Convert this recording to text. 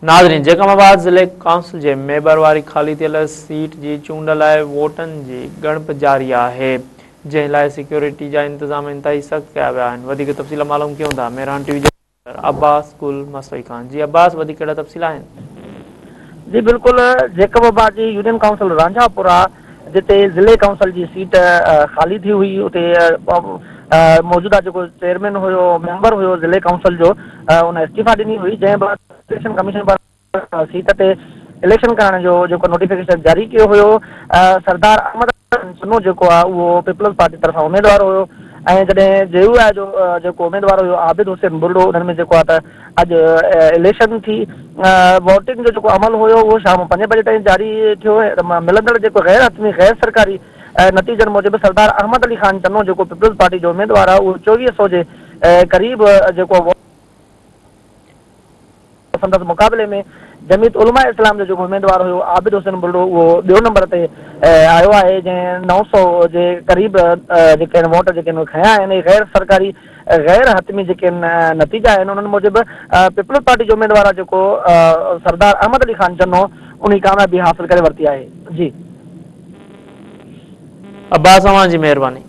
नाज़रीन, जैकमाबाद ज़िले काउंसिल जे मेबर वारी खाली थियल सीट जी चूंड लाइ वोटनि जी ॻणप जारी आहे, जंहिं लाइ सिक्योरिटी जा इंतज़ाम इंतहाई सख़्त कया विया आहिनि। वधीक तफ़सील मालूम कयूं था मेहरान टीवी जे अब्बास गुल मसई खान। जी अब्बास, वधीक कहिड़ा तफ़सील आहिनि? जी बिल्कुल, जैकबाबाद जी यूनियन काउंसिल रांझापुरा जिते ज़िले काउंसिल जी सीट ख़ाली थी हुई, उते मौजूदा जो चेयरमैन हुयो, मेंबर हुयो ज़िले काउंसिल जो, उन इस्तीफ़ा ॾिनी हुई, जंहिं बाद इलेक्शन कमीशन पारां सीट ते इलेक्शन करण जो नोटिफिकेशन जारी कियो हुयो। सरदार अहमद चन्नो जेको आहे उहो पीपल्स पार्टी तरफ़ां उमेदवार हुयो, ऐं जॾहिं जेयूआई जो जेको उमेदवार हुयो आबिद हुसैन बुर्डो, उन्हनि में जेको आहे त अॼु इलेक्शन थी। वोटिंग जो जेको अमल हुयो उहो शाम 5 बजे ताईं जारी थियो। मिलंदड़ जेको गैर हतमी गैर सरकारी नतीजनि मूजिबि सरदार अहमद अली ख़ान चन्नो जेको पीपल्स पार्टी जो उमेदवार आहे उहो 2400 जे क़रीब जेको संदसि मुक़ाबले में जमीयत उलमा इस्लाम जो जेको उमेदवार हुयो आबिद हुसैन बुर्डो उहो ॿियो नंबर ते आयो आहे, जंहिं 900 जे क़रीब जेके आहिनि वोट जेके आहिनि खयां आहिनि। गैर सरकारी गैर हतमी जेके आहिनि नतीजा आहिनि उन्हनि मूजिबि पीपल्स पार्टी जो उमेदवार आहे जेको सरदार अहमद अली ख़ान चन्नो उन कामयाबी हासिल करे वरिती आहे। जी अब्बास, तव्हां जी महिरबानी।